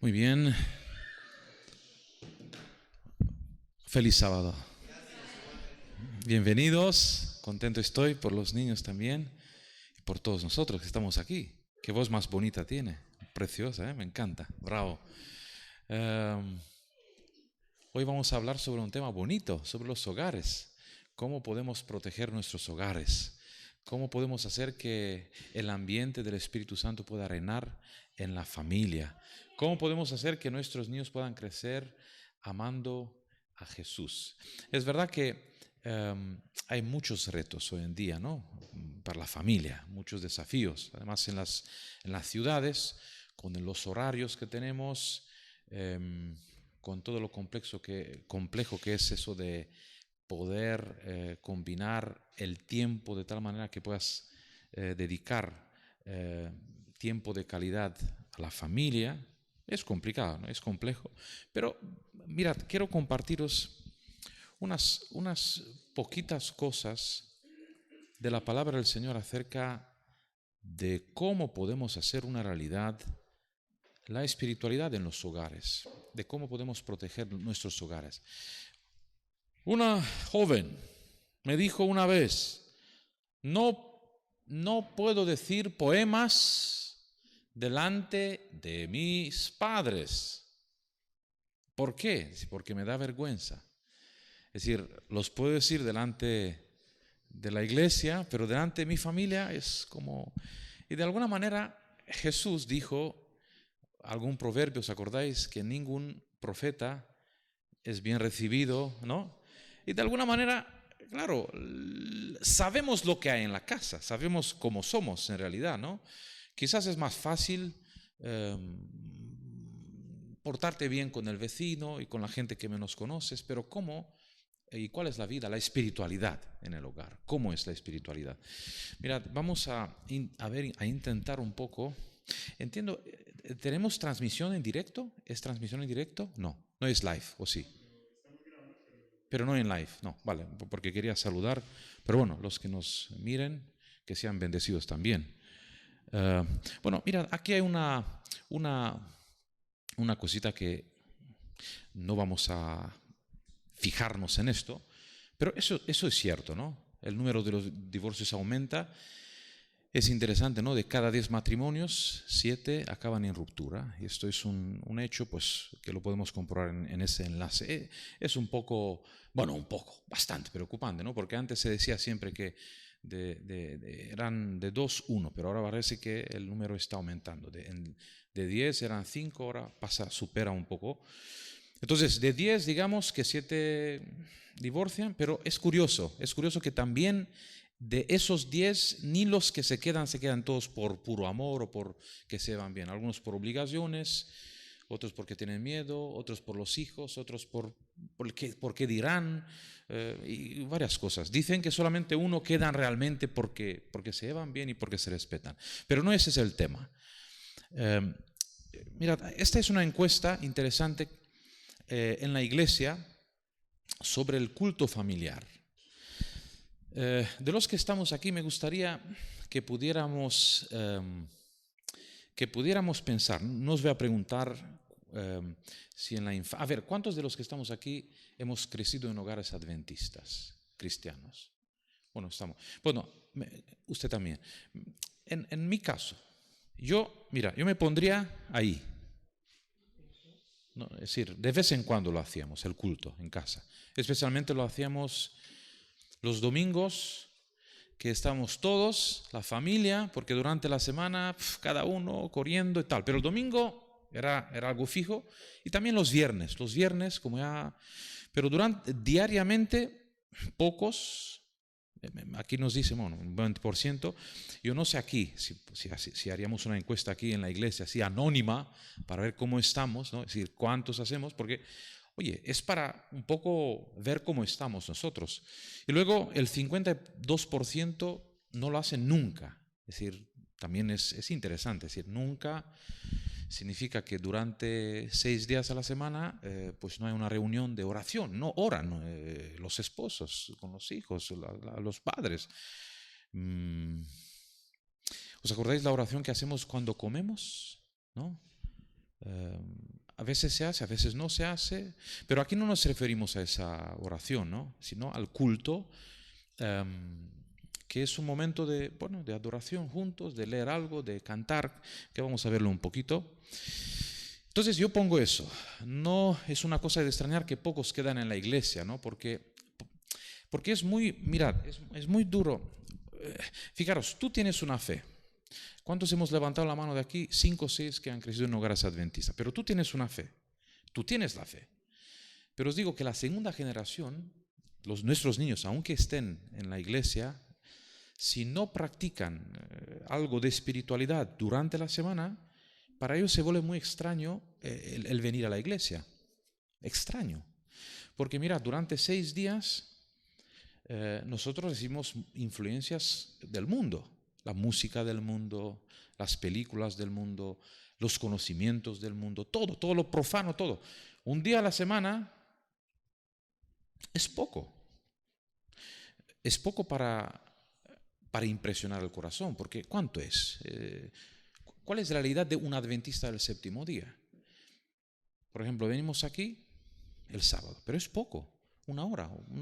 Muy bien. Feliz sábado. Bienvenidos. Contento estoy por los niños también y por todos nosotros que estamos aquí. Qué voz más bonita tiene. Preciosa, ¿eh? Me encanta. Bravo. Hoy vamos a hablar sobre un tema bonito, sobre los hogares. ¿Cómo podemos proteger nuestros hogares? ¿Cómo podemos hacer que el ambiente del Espíritu Santo pueda reinar en la familia? ¿Cómo podemos hacer que nuestros niños puedan crecer amando a Jesús? Es verdad que hay muchos retos hoy en día, ¿no? Para la familia, muchos desafíos. Además, en las ciudades, con los horarios que tenemos, con todo lo complejo que es eso de poder combinar el tiempo de tal manera que puedas dedicar tiempo de calidad a la familia. Es complicado, ¿no? Es complejo. Pero mirad, quiero compartiros unas poquitas cosas de la palabra del Señor acerca de cómo podemos hacer una realidad la espiritualidad en los hogares, de cómo podemos proteger nuestros hogares. Una joven me dijo una vez, no puedo decir poemas delante de mis padres. ¿Por qué? Porque me da vergüenza. Es decir, los puedo decir delante de la iglesia, pero delante de mi familia es como... Y de alguna manera Jesús dijo algún proverbio, ¿os acordáis? Que ningún profeta es bien recibido, ¿no? Y de alguna manera, claro, sabemos lo que hay en la casa, sabemos cómo somos en realidad, ¿no? Quizás es más fácil portarte bien con el vecino y con la gente que menos conoces, pero ¿cómo? ¿Y cuál es la vida? La espiritualidad en el hogar. ¿Cómo es la espiritualidad? Mirad, vamos a intentar un poco. Entiendo, ¿tenemos transmisión en directo? ¿Es transmisión en directo? No es live, ¿o sí? Pero no en live, no, vale, porque quería saludar. Pero bueno, los que nos miren, que sean bendecidos también. Bueno, mira, aquí hay una cosita que no vamos a fijarnos en esto, pero eso es cierto, ¿no? El número de los divorcios aumenta. Es interesante, ¿no? De cada 10 matrimonios, 7 acaban en ruptura. Y esto es un hecho, pues, que lo podemos comprobar en ese enlace. Es un poco, bastante preocupante, ¿no? Porque antes se decía siempre que eran de 2, 1, pero ahora parece que el número está aumentando. De 10 eran 5, ahora supera un poco. Entonces, de 10, digamos que 7 divorcian, pero es curioso que también de esos 10, ni los que se quedan todos por puro amor o por que se van bien. Algunos por obligaciones, otros porque tienen miedo, otros por los hijos, otros porque dirán, y varias cosas. Dicen que solamente uno quedan realmente porque se llevan bien y porque se respetan. Pero no ese es el tema. Mirad, esta es una encuesta interesante en la iglesia sobre el culto familiar. De los que estamos aquí, me gustaría que pudiéramos pensar. No os voy a preguntar si en la infancia... A ver, ¿cuántos de los que estamos aquí hemos crecido en hogares adventistas, cristianos? Bueno, estamos. Bueno, usted también. En mi caso, yo me pondría ahí. No, es decir, de vez en cuando lo hacíamos, el culto en casa. Especialmente lo hacíamos los domingos, que estábamos todos, la familia, porque durante la semana cada uno corriendo y tal. Pero el domingo era algo fijo. Y también los viernes, como ya... Pero diariamente, pocos... Aquí nos dice, bueno, un 20%. Yo no sé aquí, si haríamos una encuesta aquí en la iglesia, así anónima, para ver cómo estamos, ¿no? Es decir, cuántos hacemos, porque, oye, es para un poco ver cómo estamos nosotros. Y luego el 52% no lo hacen nunca. Es decir, también es interesante, es decir, nunca significa que durante 6 días a la semana pues no hay una reunión de oración, no oran los esposos con los hijos, los padres. ¿Os acordáis la oración que hacemos cuando comemos? ¿No? A veces se hace, a veces no se hace, pero aquí no nos referimos a esa oración, ¿no? Sino al culto, que es un momento de, bueno, de adoración juntos, de leer algo, de cantar, que vamos a verlo un poquito. Entonces yo pongo eso. No es una cosa de extrañar que pocos quedan en la iglesia, ¿no? Porque es muy, mirad, es muy duro. Fijaros, tú tienes una fe. ¿Cuántos hemos levantado la mano de aquí? 5 o 6 que han crecido en hogares adventistas. Pero tú tienes una fe. Tú tienes la fe. Pero os digo que la segunda generación, nuestros niños, aunque estén en la iglesia, si no practican algo de espiritualidad durante la semana, para ellos se vuelve muy extraño el venir a la iglesia. Extraño. Porque mira, durante 6 días nosotros recibimos influencias del mundo. La música del mundo, las películas del mundo, los conocimientos del mundo, todo lo profano, todo. Un día a la semana es poco. Es poco para impresionar el corazón, porque ¿cuánto es? ¿Cuál es la realidad de un adventista del séptimo día? Por ejemplo, venimos aquí el sábado, pero es poco. 1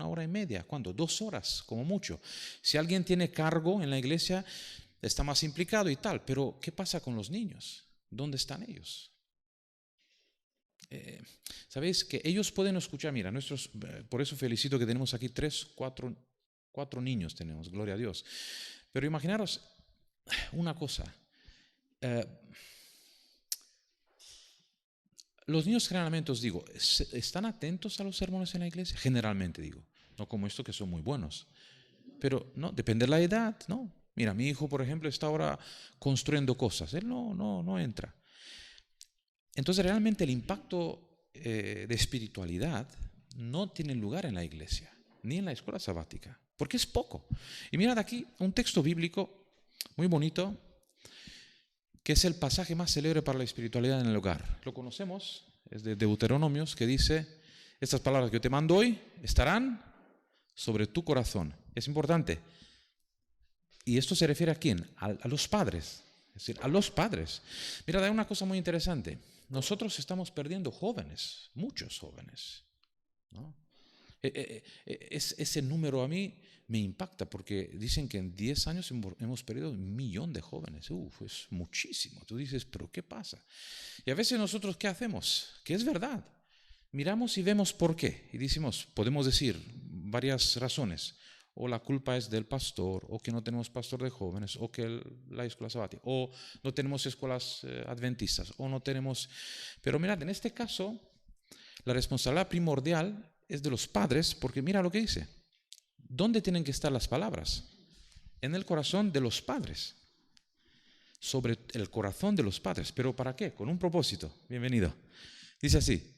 hora y media, ¿cuánto? 2 horas, como mucho. Si alguien tiene cargo en la iglesia, está más implicado y tal, pero ¿qué pasa con los niños? ¿Dónde están ellos? ¿Sabéis que ellos pueden escuchar? Mira, por eso felicito que tenemos aquí 4 niños tenemos, gloria a Dios. Pero imaginaros una cosa. Los niños generalmente, os digo, ¿están atentos a los sermones en la iglesia? Generalmente digo, no como esto que son muy buenos. Pero no, depende de la edad, ¿no? Mira, mi hijo, por ejemplo, está ahora construyendo cosas. Él no entra. Entonces, realmente el impacto de espiritualidad no tiene lugar en la iglesia, ni en la escuela sabática, porque es poco. Y mirad aquí un texto bíblico muy bonito, que es el pasaje más célebre para la espiritualidad en el hogar. Lo conocemos, es de Deuteronomios, que dice, estas palabras que yo te mando hoy estarán sobre tu corazón. Es importante. Y esto se refiere a quién? A los padres. Es decir, a los padres. Mira, hay una cosa muy interesante. Nosotros estamos perdiendo jóvenes, muchos jóvenes, ¿no? Ese número a mí me impacta porque dicen que en 10 años hemos perdido 1 millón de jóvenes. Es muchísimo. Tú dices, ¿pero qué pasa? Y a veces nosotros, ¿qué hacemos? Que es verdad. Miramos y vemos por qué. Y decimos, podemos decir varias razones. O la culpa es del pastor, o que no tenemos pastor de jóvenes, o que la escuela sabática, o no tenemos escuelas adventistas, o no tenemos... Pero mirad, en este caso, la responsabilidad primordial es de los padres, porque mira lo que dice. ¿Dónde tienen que estar las palabras? En el corazón de los padres. Sobre el corazón de los padres. ¿Pero para qué? Con un propósito. Bienvenido. Dice así.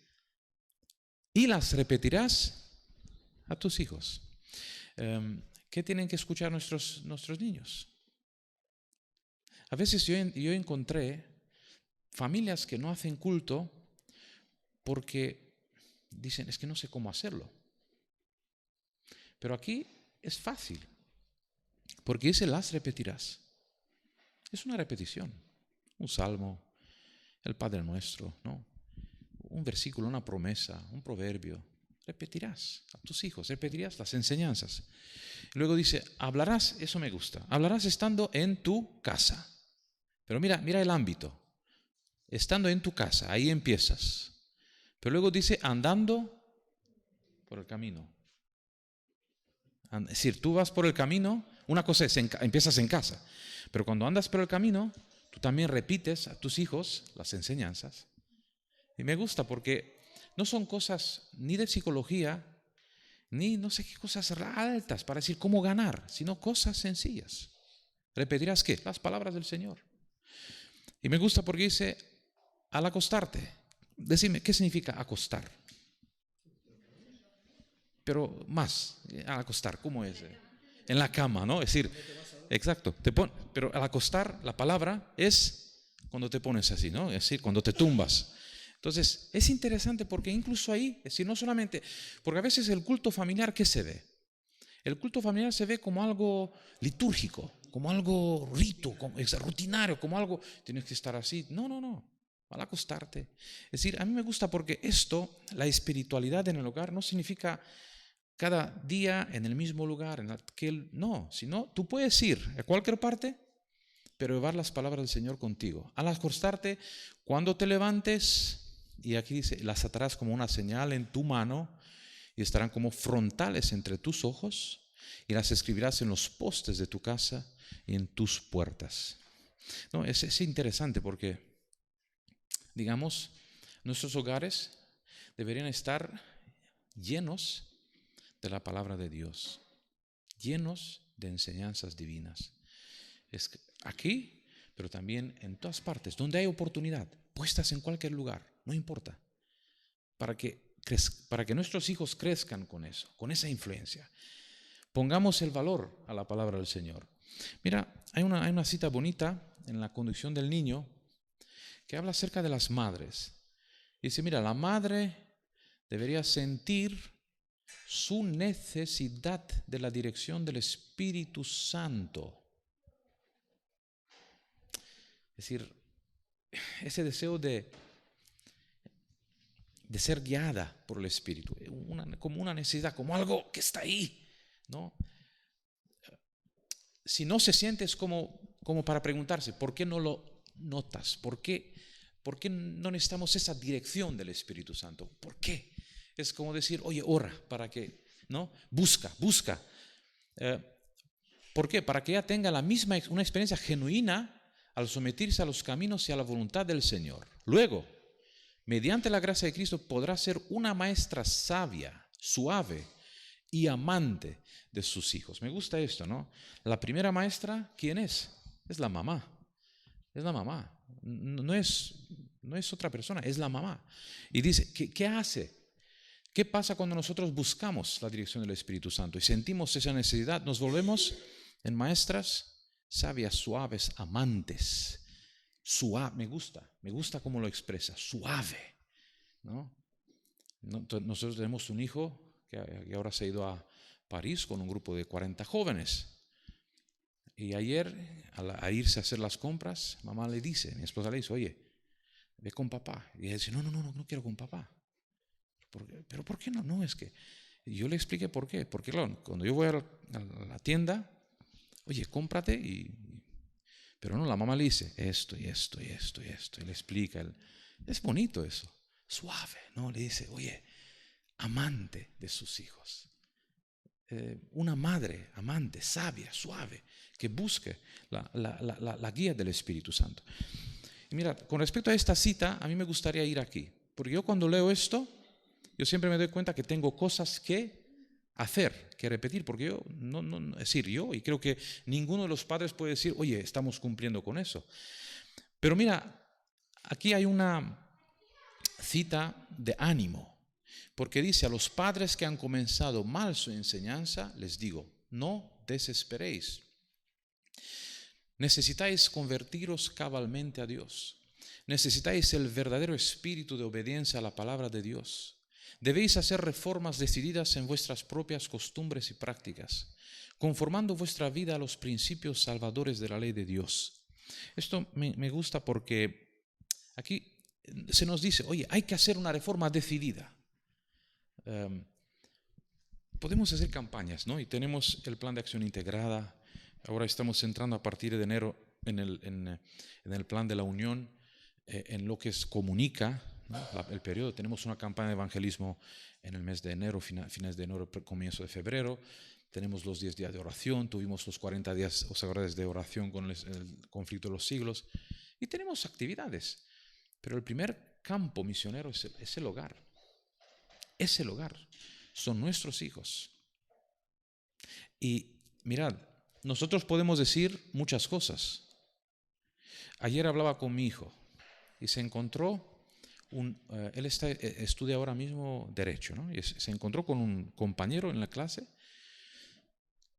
Y las repetirás a tus hijos. ¿Qué tienen que escuchar nuestros niños? A veces yo encontré familias que no hacen culto porque dicen, es que no sé cómo hacerlo. Pero aquí es fácil, porque dice las repetirás. Es una repetición, un salmo, el Padre Nuestro, ¿no? Un versículo, una promesa, un proverbio. Repetirás a tus hijos, repetirás las enseñanzas. Luego dice, hablarás, eso me gusta, hablarás estando en tu casa. Pero mira el ámbito. Estando en tu casa, ahí empiezas. Pero luego dice, andando por el camino. Es decir, tú vas por el camino, una cosa es, empiezas en casa, pero cuando andas por el camino, tú también repites a tus hijos las enseñanzas. Y me gusta porque no son cosas ni de psicología, ni no sé qué cosas altas para decir cómo ganar, sino cosas sencillas. ¿Repetirás qué? Las palabras del Señor. Y me gusta porque dice, al acostarte, decime, ¿qué significa acostar? Pero más, al acostar, ¿cómo es? En la cama, ¿no? Es decir, exacto, pero al acostar, la palabra es cuando te pones así, ¿no? Es decir, cuando te tumbas. Entonces, es interesante porque incluso ahí, es decir, no solamente, porque a veces el culto familiar, ¿qué se ve? El culto familiar se ve como algo litúrgico, como algo rito, como rutinario, como algo, tienes que estar así. No. al acostarte. Es decir, a mí me gusta porque esto, la espiritualidad en el hogar, no significa cada día en el mismo lugar, no, sino tú puedes ir a cualquier parte, pero llevar las palabras del Señor contigo. Al acostarte, cuando te levantes, y aquí dice, las atarás como una señal en tu mano y estarán como frontales entre tus ojos y las escribirás en los postes de tu casa y en tus puertas. No, es interesante porque, digamos, nuestros hogares deberían estar llenos de la palabra de Dios, llenos de enseñanzas divinas. Es aquí, pero también en todas partes, donde hay oportunidad, puestas en cualquier lugar, no importa, para que nuestros hijos crezcan con eso, con esa influencia. Pongamos el valor a la palabra del Señor. Mira, hay una cita bonita en la conducción del niño que habla acerca de las madres. Dice, mira, la madre debería sentir su necesidad de la dirección del Espíritu Santo. Es decir, ese deseo de ser guiada por el Espíritu, como una necesidad, como algo que está ahí, ¿no? Si no se siente es como para preguntarse, ¿por qué no lo notas? ¿Por qué no necesitamos esa dirección del Espíritu Santo? ¿Por qué? Es como decir, oye, ora para que, ¿no? Busca. ¿Por qué? Para que ella tenga una experiencia genuina al someterse a los caminos y a la voluntad del Señor. Luego, mediante la gracia de Cristo, podrá ser una maestra sabia, suave y amante de sus hijos. Me gusta esto, ¿no? La primera maestra, ¿quién es? Es la mamá. Es la mamá. No es otra persona, es la mamá. Y dice, ¿qué hace? ¿Qué pasa cuando nosotros buscamos la dirección del Espíritu Santo y sentimos esa necesidad? Nos volvemos en maestras sabias, suaves, amantes. Suave, me gusta cómo lo expresa, suave, ¿no? Nosotros tenemos un hijo que ahora se ha ido a París con un grupo de 40 jóvenes. Y ayer, al irse a hacer las compras, mi esposa le dice, oye, ve con papá. Y ella dice, no quiero con papá. ¿Pero por qué no? No, es que yo le expliqué por qué. Porque claro, cuando yo voy a la tienda, oye, cómprate pero no, la mamá le dice esto y esto y esto y esto. Y le explica. Es bonito eso. Suave, ¿no? Le dice, oye, amante de sus hijos. Una madre amante, sabia, suave, que busque la guía del Espíritu Santo. Y mira, con respecto a esta cita, a mí me gustaría ir aquí. Porque yo cuando leo esto, yo siempre me doy cuenta que tengo cosas que hacer, que repetir, porque yo es decir, y creo que ninguno de los padres puede decir, oye, estamos cumpliendo con eso. Pero mira, aquí hay una cita de ánimo, porque dice, a los padres que han comenzado mal su enseñanza, les digo, no desesperéis. Necesitáis convertiros cabalmente a Dios. Necesitáis el verdadero espíritu de obediencia a la palabra de Dios. Debéis hacer reformas decididas en vuestras propias costumbres y prácticas, conformando vuestra vida a los principios salvadores de la ley de Dios. Esto me gusta porque aquí se nos dice, oye, hay que hacer una reforma decidida. Podemos hacer campañas, ¿no? Y tenemos el plan de acción integrada. Ahora estamos entrando a partir de enero en el plan de la Unión, en lo que es comunica, ¿no? El periodo. Tenemos una campaña de evangelismo en el mes de enero, fines de enero, comienzo de febrero. Tenemos los 10 días de oración, tuvimos los 40 días, ¿os acordáis?, de oración con el conflicto de los siglos. Y tenemos actividades. Pero el primer campo misionero es el hogar. Es el hogar. Son nuestros hijos. Y mirad, nosotros podemos decir muchas cosas. Ayer hablaba con mi hijo y se encontró, él estudia ahora mismo Derecho, ¿no? Y se encontró con un compañero en la clase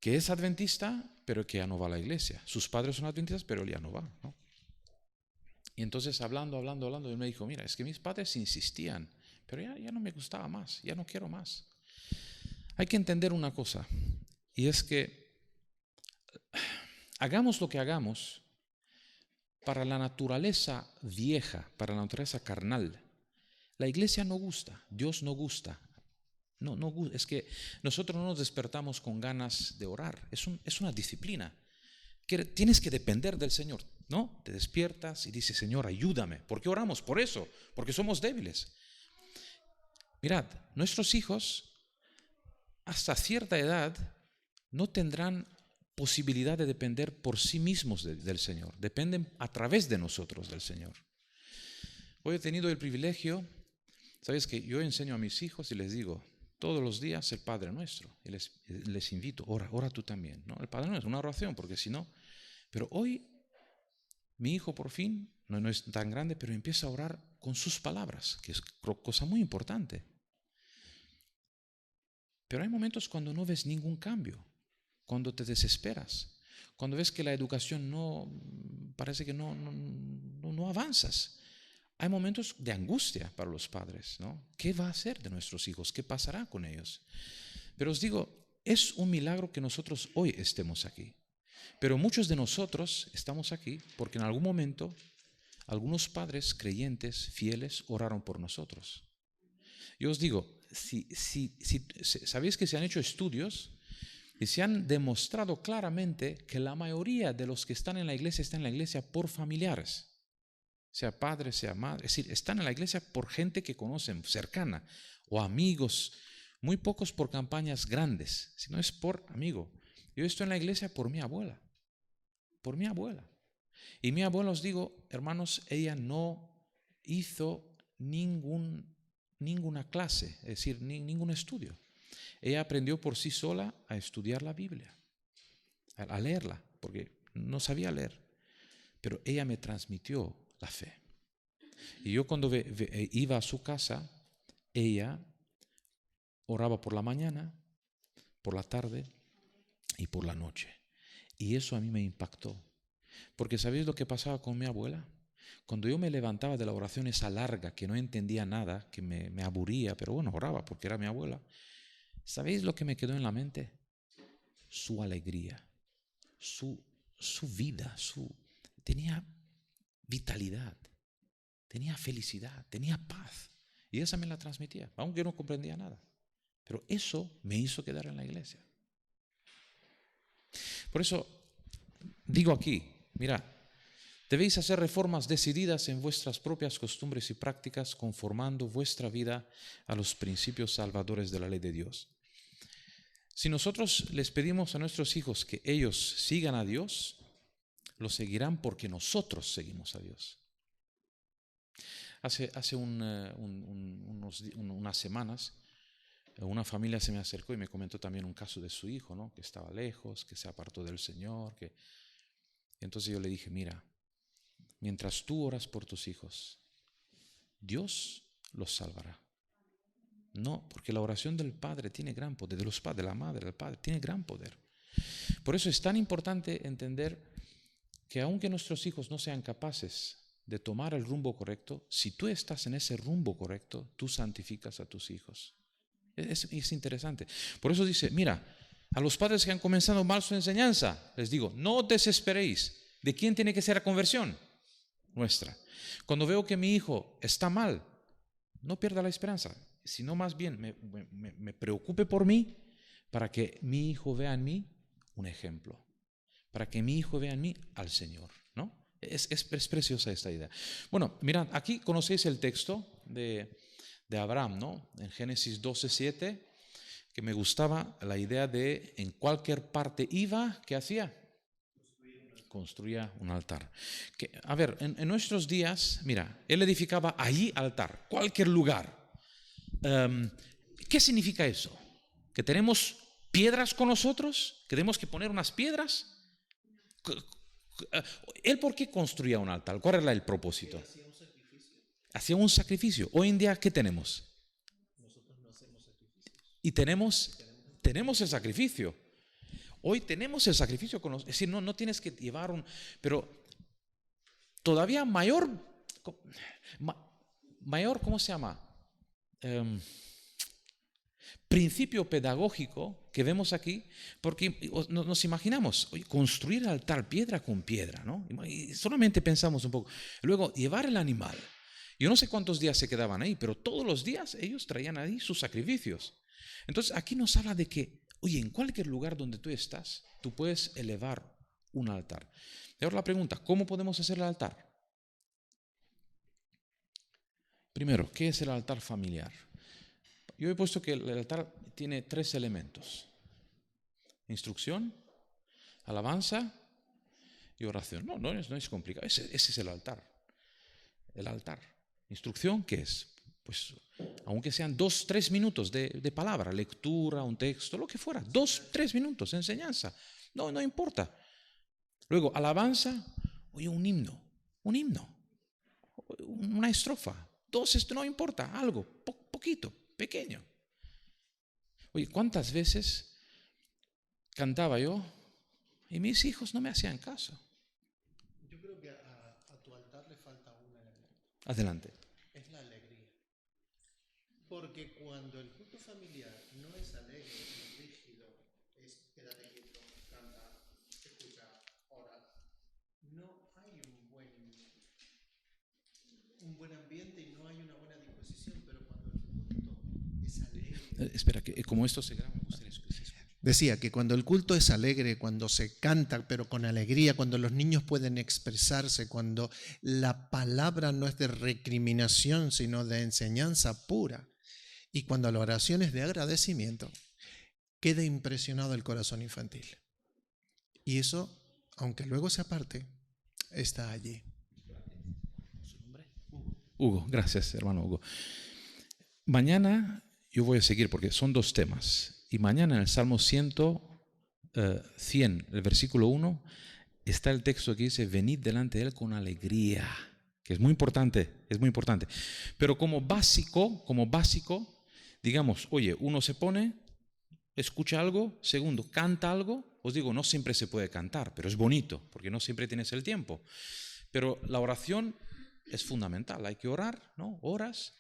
que es adventista, pero que ya no va a la iglesia. Sus padres son adventistas, pero él ya no va, ¿no? Y entonces hablando, él me dijo, mira, es que mis padres insistían, pero ya no me gustaba más, ya no quiero más. Hay que entender una cosa, y es que hagamos lo que hagamos, para la naturaleza vieja, para la naturaleza carnal, la iglesia no gusta, Dios no gusta. No, es que nosotros no nos despertamos con ganas de orar. Es una disciplina. Tienes que depender del Señor, ¿no? Te despiertas y dices, Señor, ayúdame. ¿Por qué oramos? Por eso, porque somos débiles. Mirad, nuestros hijos hasta cierta edad no tendrán posibilidad de depender por sí mismos del Señor. Dependen a través de nosotros del Señor. Hoy he tenido el privilegio, sabes que yo enseño a mis hijos y les digo todos los días el Padre Nuestro. Y les invito, ora tú también, ¿no? El Padre Nuestro, una oración, porque si no. Pero hoy mi hijo por fin, no es tan grande, pero empieza a orar con sus palabras, que es cosa muy importante. Pero hay momentos cuando no ves ningún cambio, cuando te desesperas, cuando ves que la educación parece que no avanzas. Hay momentos de angustia para los padres, ¿no? ¿Qué va a hacer de nuestros hijos? ¿Qué pasará con ellos? Pero os digo, es un milagro que nosotros hoy estemos aquí. Pero muchos de nosotros estamos aquí porque en algún momento algunos padres creyentes, fieles, oraron por nosotros. Yo os digo, sabéis que se han hecho estudios y se han demostrado claramente que la mayoría de los que están en la iglesia por familiares, sea padre, sea madre, es decir, están en la iglesia por gente que conocen, cercana, o amigos, muy pocos por campañas grandes, sino es por amigo. Yo estoy en la iglesia por mi abuela. Y mi abuela, os digo, hermanos, ella no hizo ninguna clase, es decir, ningún estudio. Ella aprendió por sí sola a estudiar la Biblia, a leerla, porque no sabía leer, pero ella me transmitió la fe. Y yo cuando iba a su casa, ella oraba por la mañana, por la tarde y por la noche. Y eso a mí me impactó. Porque ¿sabéis lo que pasaba con mi abuela? Cuando yo me levantaba de la oración esa larga, que no entendía nada, que me aburría, pero bueno, oraba porque era mi abuela. ¿Sabéis lo que me quedó en la mente? Su alegría, su vida, tenía vitalidad, tenía felicidad, tenía paz. Y esa me la transmitía, aunque yo no comprendía nada. Pero eso me hizo quedar en la iglesia. Por eso digo aquí, mira, debéis hacer reformas decididas en vuestras propias costumbres y prácticas, conformando vuestra vida a los principios salvadores de la ley de Dios. Si nosotros les pedimos a nuestros hijos que ellos sigan a Dios, lo seguirán porque nosotros seguimos a Dios. Hace unas semanas, una familia se me acercó y me comentó también un caso de su hijo, ¿no? Que estaba lejos, que se apartó del Señor. Entonces yo le dije, mira, mientras tú oras por tus hijos, Dios los salvará. No, porque la oración del Padre tiene gran poder, de los padres, de la madre, del Padre, tiene gran poder. Por eso es tan importante entender que aunque nuestros hijos no sean capaces de tomar el rumbo correcto, si tú estás en ese rumbo correcto, tú santificas a tus hijos. Es interesante. Por eso dice, mira, a los padres que han comenzado mal su enseñanza, les digo, no desesperéis. ¿De quién tiene que ser la conversión? Nuestra. Cuando veo que mi hijo está mal, no pierda la esperanza, sino más bien me preocupe por mí, para que mi hijo vea en mí un ejemplo, para que mi hijo vea en mí al Señor, ¿no? Es preciosa esta idea. Bueno, mirad, aquí conocéis el texto de Abraham, ¿no? En Génesis 12:7, que me gustaba la idea de en cualquier parte iba, ¿qué hacía? Construía un altar. A ver, en nuestros días, mira, él edificaba allí altar, cualquier lugar. ¿Qué significa eso? ¿Que tenemos piedras con nosotros? ¿Que tenemos que poner unas piedras? ¿Él por qué construía un altar? ¿Cuál era el propósito? Hacía un sacrificio. Hoy en día, ¿qué tenemos? Nosotros no hacemos sacrificios. Y tenemos el sacrificio. Hoy tenemos el sacrificio con es decir, no tienes que llevar pero todavía mayor, ¿cómo se llama? principio pedagógico que vemos aquí, porque nos imaginamos construir el altar piedra con piedra, ¿no? Y solamente pensamos un poco. Luego, llevar el animal. Yo no sé cuántos días se quedaban ahí, pero todos los días ellos traían ahí sus sacrificios. Entonces, aquí nos habla de que, oye, en cualquier lugar donde tú estás, tú puedes elevar un altar. Y ahora la pregunta, ¿cómo podemos hacer el altar? Primero, ¿qué es el altar familiar? Yo he puesto que el altar tiene 3 elementos: instrucción, alabanza y oración. No es complicado. Ese es el altar. El altar. Instrucción, ¿qué es? Pues, aunque sean 2-3 minutos de palabra, lectura, un texto, lo que fuera, 2-3 minutos, enseñanza. No importa. Luego, alabanza, oye, un himno, una estrofa. 2, esto no importa, algo, poquito, pequeño. Oye, ¿cuántas veces cantaba yo y mis hijos no me hacían caso? Yo creo que a tu altar le falta un elemento. Adelante. Es la alegría. Porque cuando el culto familiar no es alegre, es rígido, es quédate quieto, canta, escucha, ora, no hay un buen ambiente y no hay una buena disposición. Pero cuando el culto es alegre... Espera, que como esto se graba, me gustaría que se escuche. Decía que cuando el culto es alegre, cuando se canta pero con alegría, cuando los niños pueden expresarse, cuando la palabra no es de recriminación sino de enseñanza pura, y cuando la oración es de agradecimiento, queda impresionado el corazón infantil. Y eso, aunque luego se aparte, está allí. Hugo, gracias, hermano Hugo. Mañana yo voy a seguir porque son 2 temas. Y mañana en el Salmo 100, el versículo 1, está el texto que dice: venid delante de él con alegría, que es muy importante. Pero como básico, digamos, oye, uno se pone, escucha algo, segundo, canta algo. Os digo, no siempre se puede cantar, pero es bonito, porque no siempre tienes el tiempo. Pero la oración es fundamental, hay que orar, ¿no? Oras.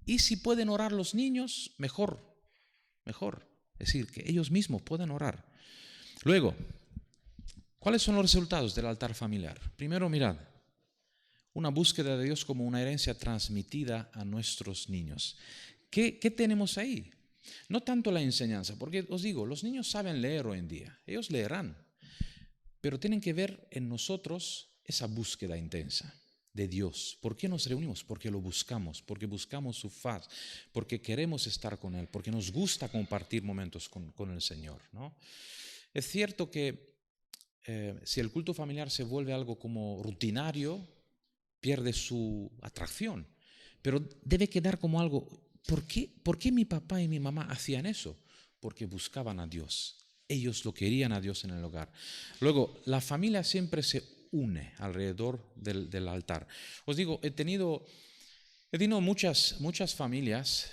Y si pueden orar los niños, mejor. Es decir, que ellos mismos puedan orar. Luego, ¿cuáles son los resultados del altar familiar? Primero, mirad, una búsqueda de Dios como una herencia transmitida a nuestros niños. ¿Qué tenemos ahí? No tanto la enseñanza, porque os digo, los niños saben leer hoy en día, ellos leerán, pero tienen que ver en nosotros esa búsqueda intensa de Dios. ¿Por qué nos reunimos? Porque lo buscamos, porque buscamos su faz, porque queremos estar con Él, porque nos gusta compartir momentos con el Señor, ¿no? Es cierto que si el culto familiar se vuelve algo como rutinario, pierde su atracción, pero debe quedar como algo. ¿Por qué mi papá y mi mamá hacían eso? Porque buscaban a Dios. Ellos lo querían a Dios en el hogar. Luego, la familia siempre se une alrededor del altar. Os digo, he tenido muchas familias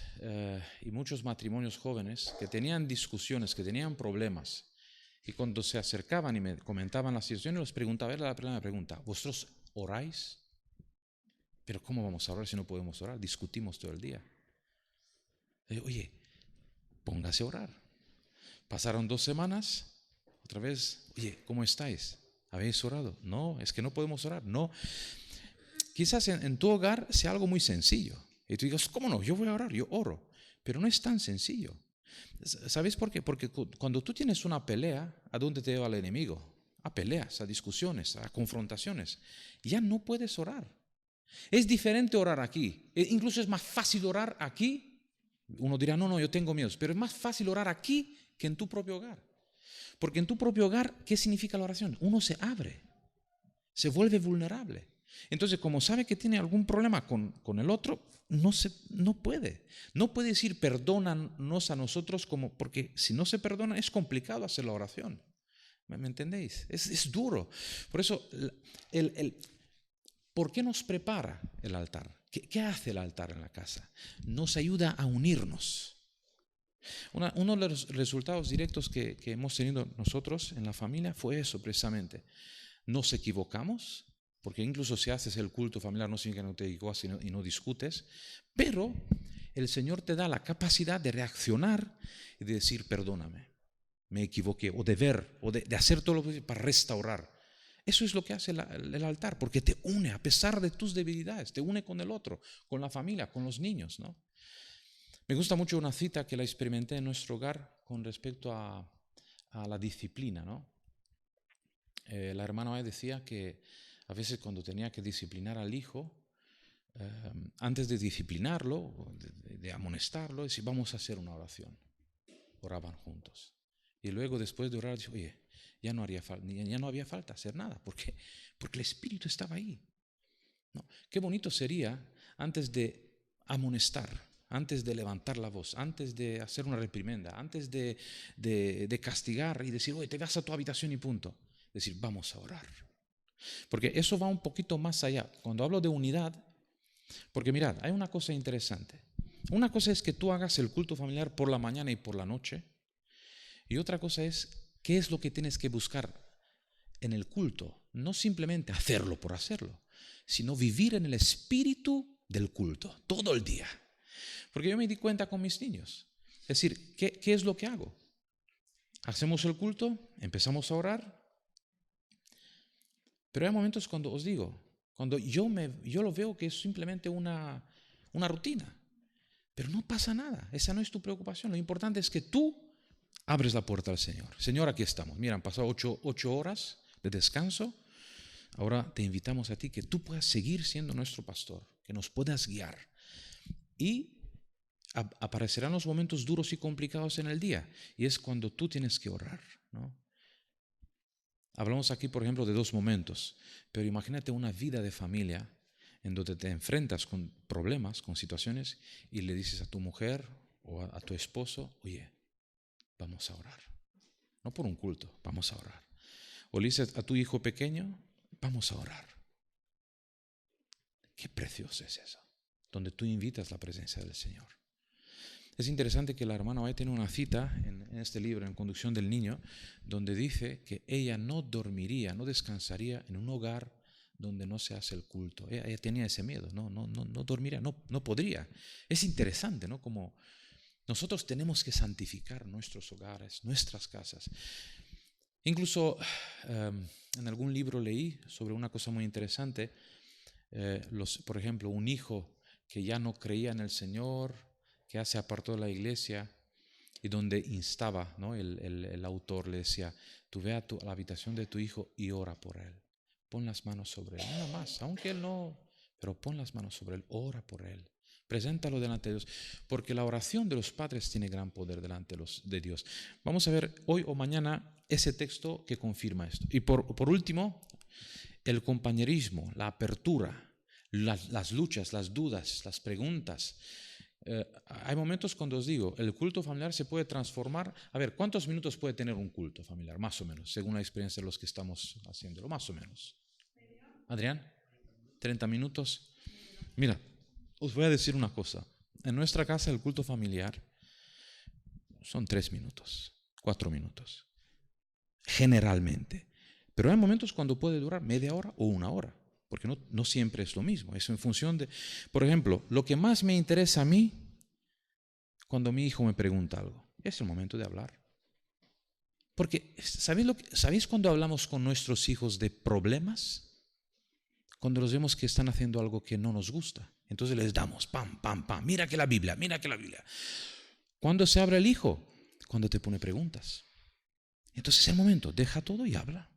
y muchos matrimonios jóvenes que tenían discusiones, que tenían problemas. Y cuando se acercaban y me comentaban la situación, les preguntaba, era la primera pregunta: ¿vosotros oráis? Pero ¿cómo vamos a orar si no podemos orar? Discutimos todo el día. Oye, póngase a orar. Pasaron 2 semanas, otra vez, oye, ¿cómo estáis? ¿Habéis orado? No, es que no podemos orar. No. Quizás en tu hogar sea algo muy sencillo. Y tú digas, ¿cómo no? Yo voy a orar, yo oro. Pero no es tan sencillo. ¿Sabéis por qué? Porque cuando tú tienes una pelea, ¿a dónde te lleva el enemigo? A peleas, a discusiones, a confrontaciones. Ya no puedes orar. Es diferente orar aquí. Incluso es más fácil orar aquí. Uno dirá, no, yo tengo miedos. Pero es más fácil orar aquí que en tu propio hogar. Porque en tu propio hogar, ¿qué significa la oración? Uno se abre, se vuelve vulnerable. Entonces, como sabe que tiene algún problema con el otro, no puede. No puede decir perdónanos a nosotros, porque si no se perdona es complicado hacer la oración. ¿Me entendéis? Es duro. Por eso, ¿por qué nos prepara el altar? ¿Qué hace el altar en la casa? Nos ayuda a unirnos. Uno de los resultados directos que hemos tenido nosotros en la familia fue eso precisamente. Nos equivocamos, porque incluso si haces el culto familiar no significa que no te equivocas y no discutes, pero el Señor te da la capacidad de reaccionar y de decir, perdóname, me equivoqué, o de ver, o de hacer todo lo posible para restaurar. Eso es lo que hace el altar, porque te une a pesar de tus debilidades, te une con el otro, con la familia, con los niños, ¿no? Me gusta mucho una cita que la experimenté en nuestro hogar con respecto a la disciplina, ¿no? La hermana Mae decía que a veces cuando tenía que disciplinar al hijo, antes de disciplinarlo, de amonestarlo, decía, vamos a hacer una oración. Oraban juntos. Y luego después de orar, dice, oye, ya no había falta hacer nada. ¿Por qué? Porque el Espíritu estaba ahí. ¿No? Qué bonito sería antes de amonestar, antes de levantar la voz, antes de hacer una reprimenda, antes de castigar y decir, oye, te vas a tu habitación y punto. Decir, vamos a orar. Porque eso va un poquito más allá. Cuando hablo de unidad, porque mirad, hay una cosa interesante. Una cosa es que tú hagas el culto familiar por la mañana y por la noche. Y otra cosa es, ¿qué es lo que tienes que buscar en el culto? No simplemente hacerlo por hacerlo, sino vivir en el espíritu del culto, todo el día. Porque yo me di cuenta con mis niños. Es decir, ¿qué es lo que hago? Hacemos el culto, empezamos a orar, pero hay momentos cuando os digo, cuando yo lo veo que es simplemente una rutina, pero no pasa nada, esa no es tu preocupación. Lo importante es que tú abres la puerta al Señor. Señor, aquí estamos. Mira, han pasado 8 horas de descanso. Ahora te invitamos a ti que tú puedas seguir siendo nuestro pastor, que nos puedas guiar. Y aparecerán los momentos duros y complicados en el día. Y es cuando tú tienes que orar, ¿no? Hablamos aquí, por ejemplo, de 2 momentos. Pero imagínate una vida de familia en donde te enfrentas con problemas, con situaciones, y le dices a tu mujer o a tu esposo, oye, vamos a orar. No por un culto, vamos a orar. O le dices a tu hijo pequeño, vamos a orar. Qué precioso es eso, donde tú invitas la presencia del Señor. Es interesante que la hermana Mae tiene una cita en este libro, en Conducción del Niño, donde dice que ella no dormiría, no descansaría en un hogar donde no se hace el culto. Ella tenía ese miedo, no dormiría, no podría. Es interesante, ¿no? Como nosotros tenemos que santificar nuestros hogares, nuestras casas. Incluso en algún libro leí sobre una cosa muy interesante. Por ejemplo, un hijo que ya no creía en el Señor, que ya se apartó de la iglesia, y donde instaba, ¿no? El autor le decía, tú ve a la habitación de tu hijo y ora por él. Pon las manos sobre él, nada más, aunque él no, pero pon las manos sobre él, ora por él. Preséntalo delante de Dios, porque la oración de los padres tiene gran poder delante de Dios. Vamos a ver hoy o mañana ese texto que confirma esto. Y por último, el compañerismo, la apertura, las luchas, las dudas, las preguntas. Hay momentos cuando os digo, el culto familiar se puede transformar. A ver, ¿cuántos minutos puede tener un culto familiar? Más o menos, según la experiencia de los que estamos haciéndolo, más o menos. Adrián, 30 minutos. Mira, os voy a decir una cosa. En nuestra casa el culto familiar son 3 minutos, 4 minutos, generalmente. Pero hay momentos cuando puede durar media hora o 1 hora, porque no siempre es lo mismo. Es en función de, por ejemplo, lo que más me interesa a mí cuando mi hijo me pregunta algo, es el momento de hablar. Porque, ¿sabéis cuando hablamos con nuestros hijos de problemas? Cuando los vemos que están haciendo algo que no nos gusta. Entonces les damos, pam, pam, pam, mira que la Biblia. ¿Cuándo se abre el hijo? Cuando te pone preguntas. Entonces es el momento, deja todo y habla.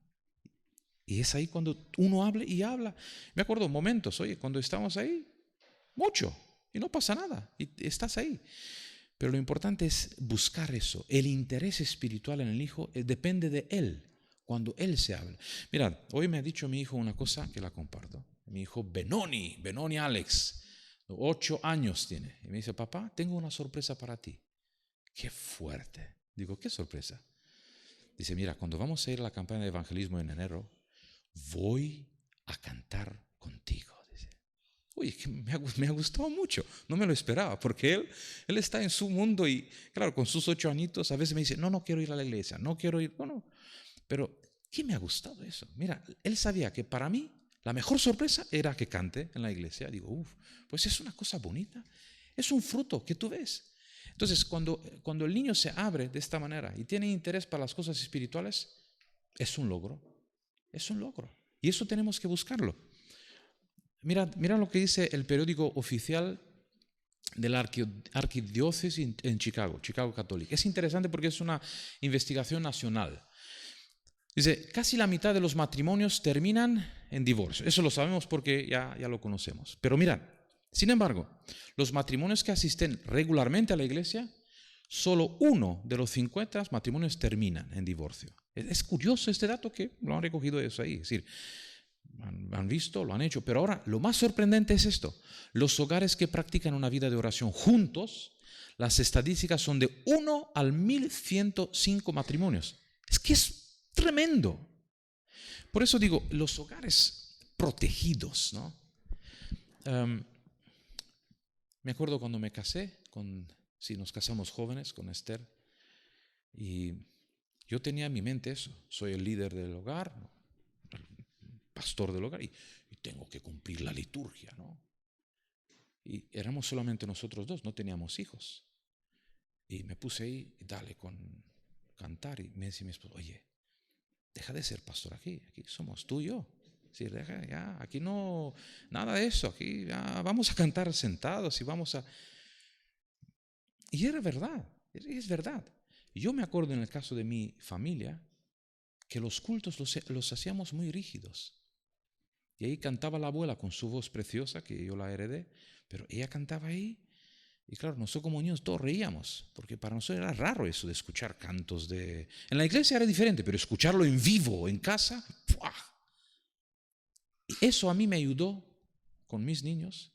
Y es ahí cuando uno habla y habla. Me acuerdo momentos, oye, cuando estamos ahí, mucho, y no pasa nada, y estás ahí. Pero lo importante es buscar eso. El interés espiritual en el hijo depende de él, cuando él se habla. Mirad, hoy me ha dicho mi hijo una cosa que la comparto. Mi hijo Benoni Alex, 8 años tiene. Y me dice, papá, tengo una sorpresa para ti. Qué fuerte. Digo, ¿qué sorpresa? Dice, mira, cuando vamos a ir a la campaña de evangelismo en enero, voy a cantar contigo. Dice, oye, que me ha gustado mucho. No me lo esperaba, porque él está en su mundo y, claro, con sus 8 añitos, a veces me dice, no quiero ir a la iglesia, no quiero ir. Bueno, pero ¿qué me ha gustado eso? Mira, él sabía que para mí la mejor sorpresa era que cante en la iglesia. Digo, pues es una cosa bonita. Es un fruto que tú ves. Entonces, cuando el niño se abre de esta manera y tiene interés para las cosas espirituales, es un logro. Es un logro. Y eso tenemos que buscarlo. Mira lo que dice el periódico oficial de la arquidiócesis en Chicago Catholic. Es interesante porque es una investigación nacional. Dice, casi la mitad de los matrimonios terminan en divorcio. Eso lo sabemos porque ya lo conocemos. Pero mirad, sin embargo, los matrimonios que asisten regularmente a la iglesia, solo 1 de los 50 matrimonios terminan en divorcio. Es curioso este dato que lo han recogido eso ahí. Es decir, han visto, lo han hecho. Pero ahora, lo más sorprendente es esto. Los hogares que practican una vida de oración juntos, las estadísticas son de 1 al 1105 matrimonios. Es que es tremendo. Por eso digo, los hogares protegidos, ¿no? Me acuerdo cuando me casé, nos casamos jóvenes con Esther, y yo tenía en mi mente eso, soy el líder del hogar, ¿no? El pastor del hogar, y tengo que cumplir la liturgia, ¿no? Y éramos solamente nosotros dos, no teníamos hijos. Y me puse ahí, dale con cantar, y me decía mi esposo, oye, deja de ser pastor aquí somos tú y yo. Sí, deja, ya, aquí no, nada de eso, aquí ya, vamos a cantar sentados y vamos a... Y era verdad, es verdad. Yo me acuerdo en el caso de mi familia que los cultos los hacíamos muy rígidos. Y ahí cantaba la abuela con su voz preciosa, que yo la heredé, pero ella cantaba ahí. Y claro, nosotros como niños todos reíamos, porque para nosotros era raro eso de escuchar cantos de... En la iglesia era diferente, pero escucharlo en vivo, en casa, ¡pua! Y eso a mí me ayudó con mis niños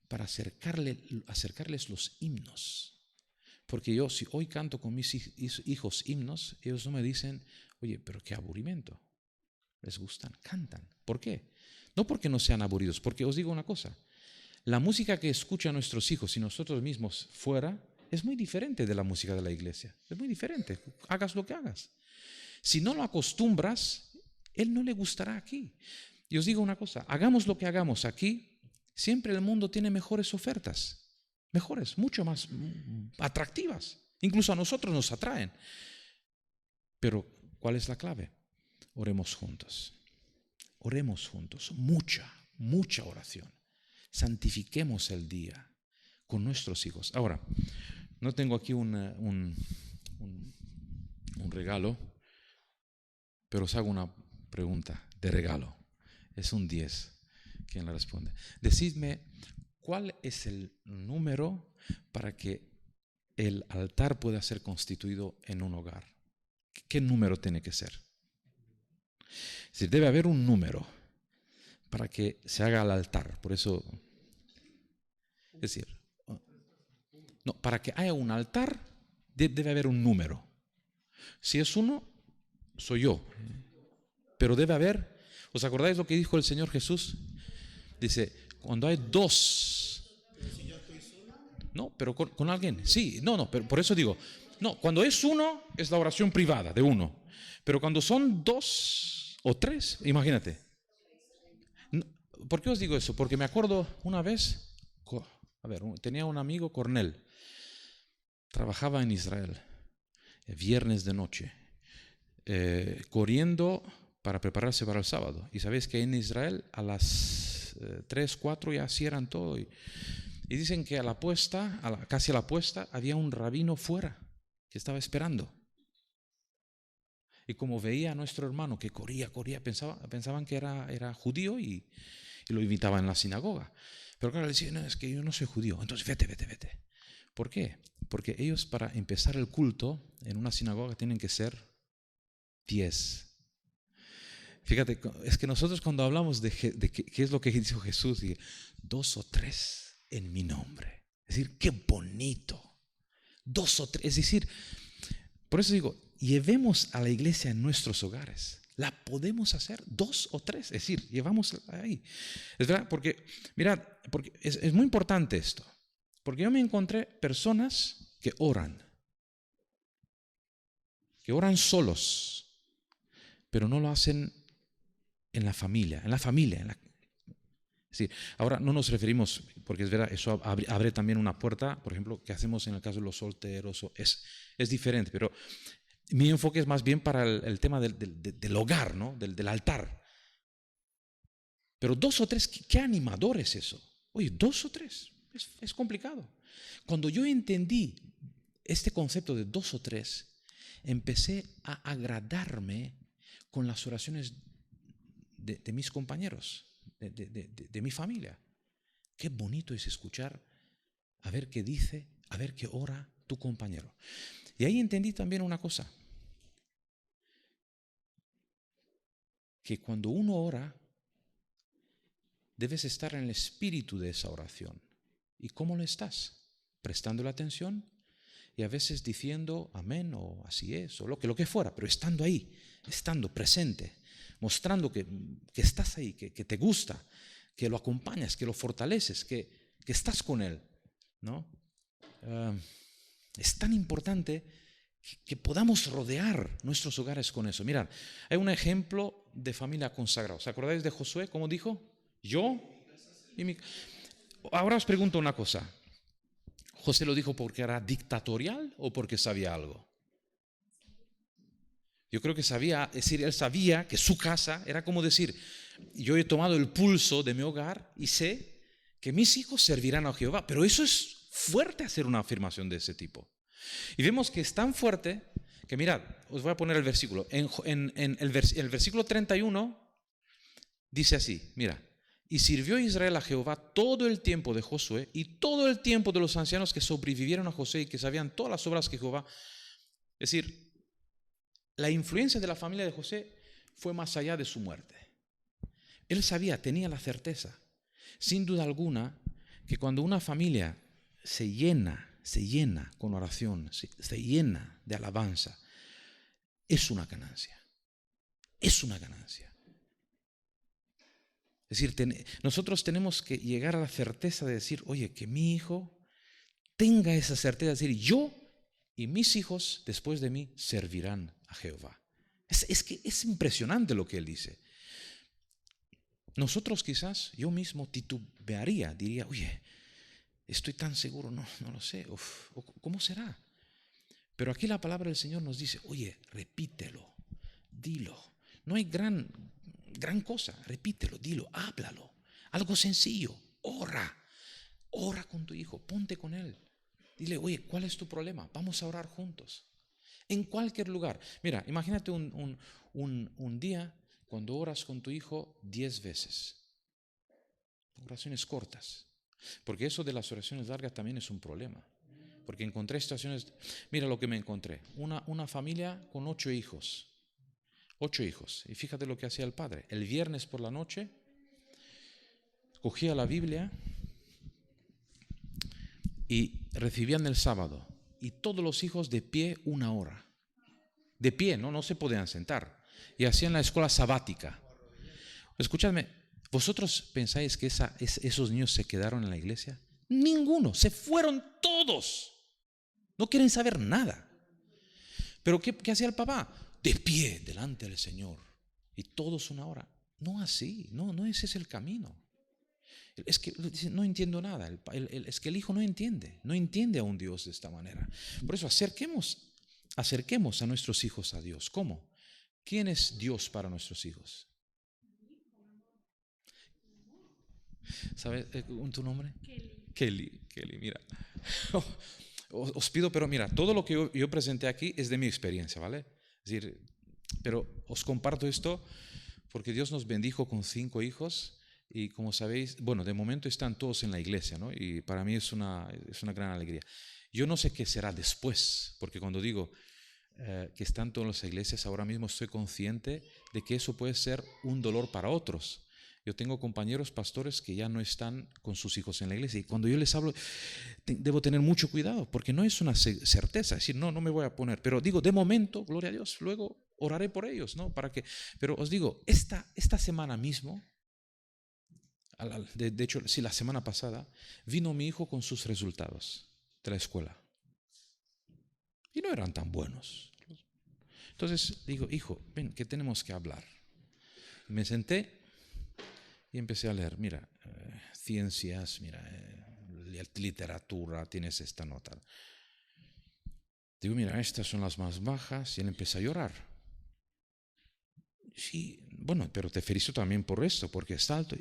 para acercarles los himnos. Porque yo, si hoy canto con mis hijos himnos, ellos no me dicen, oye, pero qué aburrimiento. Les gustan, cantan. ¿Por qué? No porque no sean aburridos, porque os digo una cosa. La música que escuchan nuestros hijos y nosotros mismos fuera es muy diferente de la música de la iglesia. Es muy diferente. Hagas lo que hagas. Si no lo acostumbras, él no le gustará aquí. Y os digo una cosa, hagamos lo que hagamos aquí, siempre el mundo tiene mejores ofertas. Mejores, mucho más atractivas. Incluso a nosotros nos atraen. Pero, ¿cuál es la clave? Oremos juntos. Oremos juntos. Mucha oración. Santifiquemos el día con nuestros hijos. Ahora, no tengo aquí un regalo, pero os hago una pregunta de regalo. Es un 10. ¿Quién la responde? Decidme, ¿cuál es el número para que el altar pueda ser constituido en un hogar? ¿Qué número tiene que ser? Es decir, debe haber un número para que se haga el altar. Por eso, es decir, no, para que haya un altar debe haber un número. Si es 1, soy yo. Pero debe haber, ¿os acordáis lo que dijo el Señor Jesús? Dice, cuando hay 2. No, pero con alguien. Sí, no, pero por eso digo, no, cuando es 1 es la oración privada de 1. Pero cuando son 2 o 3, imagínate. ¿Por qué os digo eso? Porque me acuerdo una vez, tenía un amigo, Cornel, trabajaba en Israel, viernes de noche, corriendo para prepararse para el sábado. Y sabéis que en Israel a las 3, 4 ya cierran todo. Y dicen que casi a la puesta, había un rabino fuera que estaba esperando. Y como veía a nuestro hermano que corría, pensaban que era judío y lo invitaban en la sinagoga. Pero claro, le decía, no, es que yo no soy judío. Entonces vete. ¿Por qué? Porque ellos, para empezar el culto en una sinagoga, tienen que ser 10. Fíjate, es que nosotros cuando hablamos de qué es lo que dijo Jesús, 2 o 3 en mi nombre. Es decir, qué bonito. 2 o 3. Es decir, por eso digo, llevemos a la iglesia en nuestros hogares. La podemos hacer 2 o 3. Es decir, llevamos ahí. Es verdad, porque, mirad, porque es muy importante esto. Porque yo me encontré personas que oran solos, pero no lo hacen en la familia. Es Sí, ahora no nos referimos, porque es verdad, eso abre también una puerta, por ejemplo, que hacemos en el caso de los solteros, es diferente, pero mi enfoque es más bien para el tema del hogar, ¿no? Del altar. Pero 2 o 3, ¿qué animador es eso? Oye, 2 o 3, es complicado. Cuando yo entendí este concepto de 2 o 3, empecé a agradarme con las oraciones de mis compañeros, de mi familia. Qué bonito es escuchar, a ver qué dice, a ver qué ora tu compañero. Y ahí entendí también una cosa, que cuando uno ora, debes estar en el espíritu de esa oración. ¿Y cómo lo estás? Prestando la atención y a veces diciendo amén o así es, o lo que fuera, pero estando ahí, estando presente, mostrando que estás ahí, que te gusta, que lo acompañas, que lo fortaleces, que estás con él, ¿no? Es tan importante que podamos rodear nuestros hogares con eso. Mirad, hay un ejemplo de familia consagrada. ¿Os acordáis de Josué? ¿Cómo dijo? Yo y mi... Ahora os pregunto una cosa. ¿José lo dijo porque era dictatorial o porque sabía algo? Yo creo que sabía, es decir, él sabía que su casa era como decir, yo he tomado el pulso de mi hogar y sé que mis hijos servirán a Jehová. Pero eso es fuerte, hacer una afirmación de ese tipo. Y vemos que es tan fuerte que, mirad, os voy a poner el versículo. En el versículo 31 dice así, mira, y sirvió Israel a Jehová todo el tiempo de Josué y todo el tiempo de los ancianos que sobrevivieron a Josué y que sabían todas las obras que Jehová. Es decir, la influencia de la familia de José fue más allá de su muerte. Él sabía, tenía la certeza, sin duda alguna, que cuando una familia se llena con oración, se llena de alabanza, es una ganancia. Es una ganancia. Es decir, nosotros tenemos que llegar a la certeza de decir, oye, que mi hijo tenga esa certeza de decir, yo y mis hijos después de mí servirán a Jehová. Es que es impresionante lo que él dice. Nosotros quizás, yo mismo titubearía, diría, oye, estoy tan seguro, no lo sé, ¿cómo será? Pero aquí la palabra del Señor nos dice, oye, repítelo, dilo. No hay gran cosa, repítelo, dilo, háblalo. Algo sencillo, ora con tu hijo, ponte con él. Dile, oye, ¿cuál es tu problema? Vamos a orar juntos. En cualquier lugar. Mira, imagínate un día cuando oras con tu hijo 10 veces. Oraciones cortas. Porque eso de las oraciones largas también es un problema. Porque encontré situaciones, mira lo que me encontré. Una familia con 8 hijos. 8 hijos. Y fíjate lo que hacía el padre. El viernes por la noche cogía la Biblia y recibían el sábado. Y todos los hijos de pie 1 hora. De pie, no se podían sentar. Y hacían la escuela sabática. Escuchadme, ¿vosotros pensáis que esos niños se quedaron en la iglesia? Ninguno, se fueron todos. No quieren saber nada. Pero ¿qué hacía el papá? De pie delante del Señor. Y todos 1 hora. No así, no ese es el camino. Es que no entiendo nada. Es que el hijo no entiende a un Dios de esta manera. Por eso acerquemos a nuestros hijos a Dios. ¿Cómo? ¿Quién es Dios para nuestros hijos? ¿Sabes tu nombre? Kelly, mira. Os pido, pero mira, todo lo que yo presenté aquí es de mi experiencia, ¿vale? Es decir, pero os comparto esto porque Dios nos bendijo con 5 hijos y como sabéis, bueno, de momento están todos en la iglesia, ¿no? Y para mí es una gran alegría. Yo no sé qué será después, porque cuando digo que están todas las iglesias, ahora mismo estoy consciente de que eso puede ser un dolor para otros. Yo tengo compañeros pastores que ya no están con sus hijos en la iglesia y cuando yo les hablo debo tener mucho cuidado porque no es una certeza, es decir, no me voy a poner, pero digo, de momento, gloria a Dios, luego oraré por ellos, ¿no? Pero os digo, esta semana mismo, de hecho, sí, la semana pasada, vino mi hijo con sus resultados de la escuela y no eran tan buenos. Entonces digo, hijo, ven, que tenemos que hablar. Me senté Y empecé a leer, mira, ciencias, mira, literatura, tienes esta nota. Digo, mira, estas son las más bajas, y él empezó a llorar. Sí, bueno, pero te felicito también por esto, porque es alto.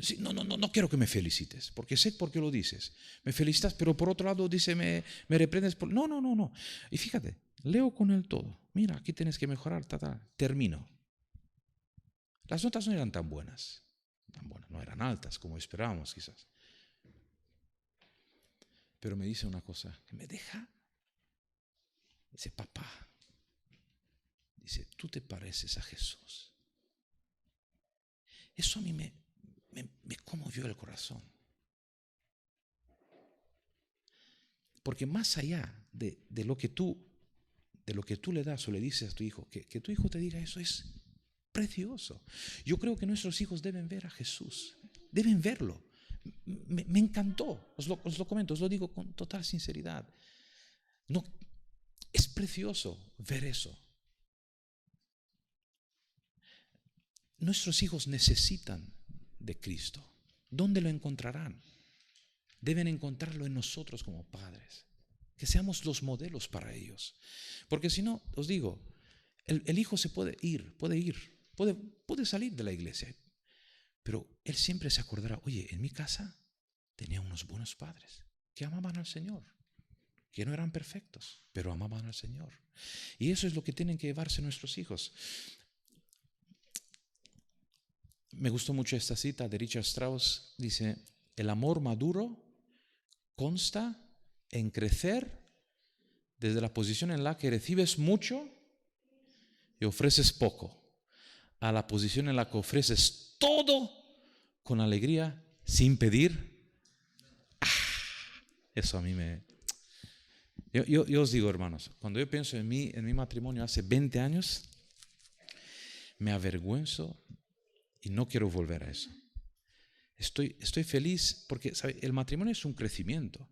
Sí, no quiero que me felicites, porque sé por qué lo dices. Me felicitas, pero por otro lado dice, me reprendes por... No. Y fíjate, leo con él todo. Mira, aquí tienes que mejorar, termino. Las notas no eran tan buenas, no eran altas como esperábamos quizás. Pero me dice una cosa, que me deja, dice, papá, dice, tú te pareces a Jesús. Eso a mí me conmovió el corazón. Porque más allá de lo que tú le das o le dices a tu hijo, que tu hijo te diga eso es precioso. Yo creo que nuestros hijos deben ver a Jesús, deben verlo. Me encantó, os lo comento, os lo digo con total sinceridad. No, es precioso ver eso. Nuestros hijos necesitan de Cristo. ¿Dónde lo encontrarán? Deben encontrarlo en nosotros como padres. Que seamos los modelos para ellos. Porque si no, os digo, el hijo se puede salir de la iglesia. Pero él siempre se acordará, oye, en mi casa tenía unos buenos padres que amaban al Señor. Que no eran perfectos, pero amaban al Señor. Y eso es lo que tienen que llevarse nuestros hijos. Me gustó mucho esta cita de Richard Strauss. Dice, el amor maduro consta en crecer desde la posición en la que recibes mucho y ofreces poco, a la posición en la que ofreces todo con alegría, sin pedir. Eso a mí me... Yo os digo, hermanos, cuando yo pienso en mi matrimonio hace 20 años, me avergüenzo y no quiero volver a eso. Estoy feliz porque, ¿sabe? El matrimonio es un crecimiento.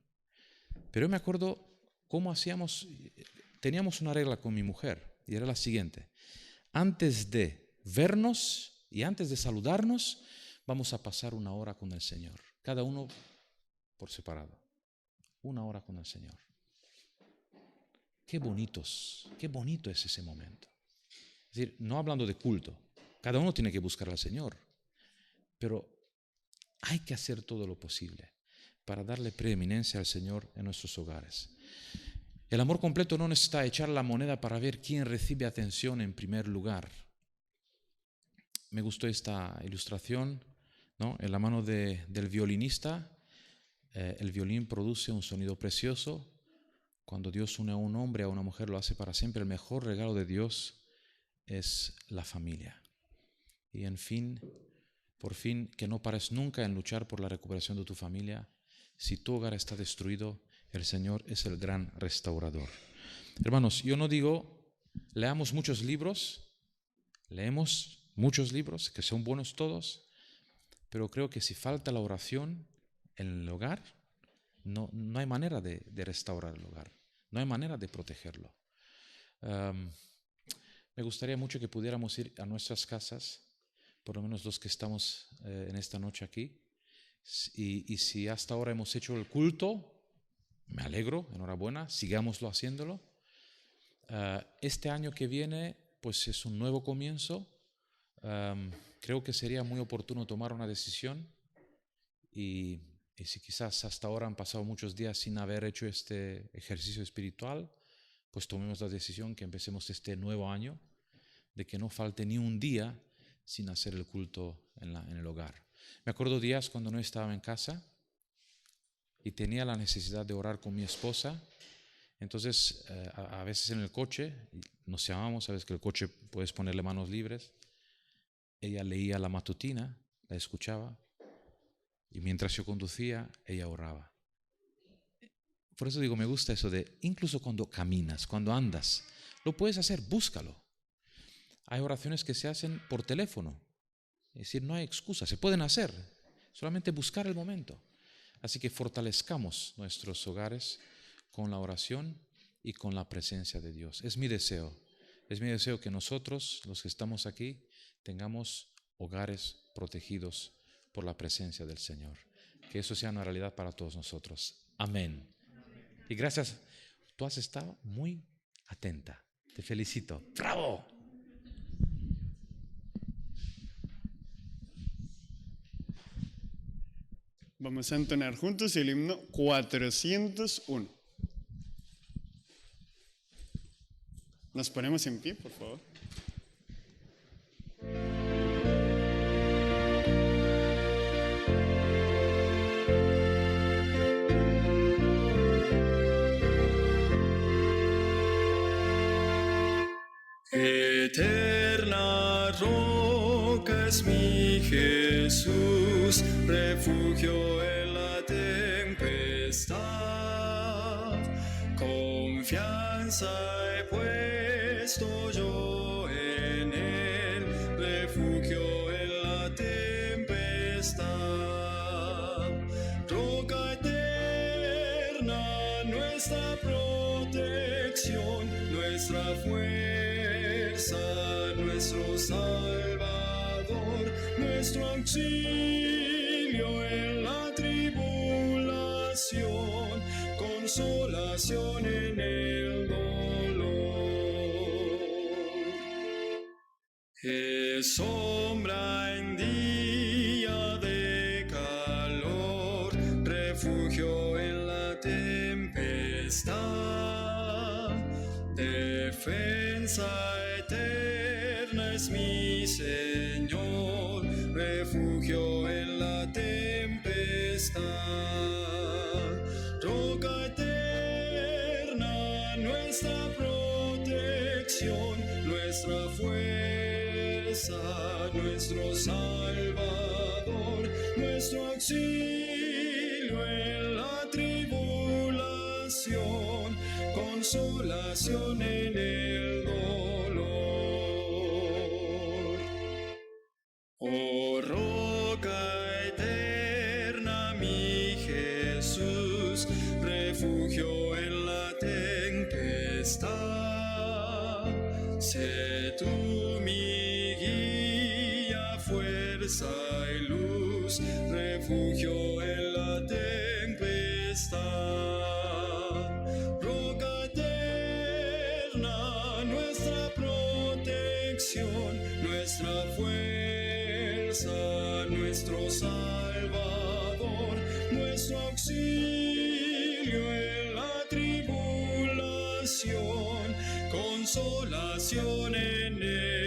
Pero yo me acuerdo cómo teníamos una regla con mi mujer y era la siguiente. Antes de vernos y antes de saludarnos, vamos a pasar 1 hora con el Señor. Cada uno por separado. 1 hora con el Señor. Qué bonito es ese momento. Es decir, no hablando de culto. Cada uno tiene que buscar al Señor. Pero hay que hacer todo lo posible para darle preeminencia al Señor en nuestros hogares. El amor completo no necesita echar la moneda para ver quién recibe atención en primer lugar. Me gustó esta ilustración, ¿no? En la mano del violinista, el violín produce un sonido precioso. Cuando Dios une a un hombre, a una mujer, lo hace para siempre. El mejor regalo de Dios es la familia. Y por fin, que no pares nunca en luchar por la recuperación de tu familia. Si tu hogar está destruido, el Señor es el gran restaurador. Hermanos, yo no digo, leamos muchos libros, que son buenos todos, pero creo que si falta la oración en el hogar, no hay manera de restaurar el hogar, no hay manera de protegerlo. Me gustaría mucho que pudiéramos ir a nuestras casas, por lo menos los que estamos en esta noche aquí, y si hasta ahora hemos hecho el culto, me alegro, enhorabuena, sigámoslo haciéndolo. Este año que viene, pues es un nuevo comienzo. Creo que sería muy oportuno tomar una decisión y si quizás hasta ahora han pasado muchos días sin haber hecho este ejercicio espiritual, pues tomemos la decisión que empecemos este nuevo año, de que no falte ni un día sin hacer el culto en el hogar. Me acuerdo días cuando no estaba en casa y tenía la necesidad de orar con mi esposa. Entonces, a veces en el coche, nos llamamos, sabes que el coche puedes ponerle manos libres. Ella leía la matutina, la escuchaba, y mientras yo conducía, ella oraba. Por eso digo, me gusta eso de, incluso cuando caminas, cuando andas, lo puedes hacer, búscalo. Hay oraciones que se hacen por teléfono, es decir, no hay excusa, se pueden hacer, solamente buscar el momento. Así que fortalezcamos nuestros hogares con la oración y con la presencia de Dios. Es mi deseo que nosotros, los que estamos aquí, tengamos hogares protegidos por la presencia del Señor. Que eso sea una realidad para todos nosotros. Amén. Y gracias. Tú has estado muy atenta. Te felicito. ¡Bravo! Vamos a entonar juntos el himno 401. Nos ponemos en pie, por favor. Eterna roca es mi Jesús, refugio en la tempestad. Confianza he puesto yo en él, refugio en la tempestad. Roca eterna, nuestra protección, nuestra fuerza, nuestro Salvador, nuestro auxilio en la tribulación, consolación en el dolor. Es sombra en día de calor, refugio en la tempestad, defensa eterna es mi Señor, refugio en la tempestad. Roca eterna, nuestra protección, nuestra fuerza, nuestro Salvador, nuestro auxilio en la tribulación, consolación en el dolor. Oh roca eterna, mi Jesús, refugio en la tempestad, sé tú mi guía, fuerza y luz, refugio en la tempestad. Roca eterna, nuestra protección, nuestra fuerza, nuestro Salvador, nuestro auxilio en la tribulación, consolación en él.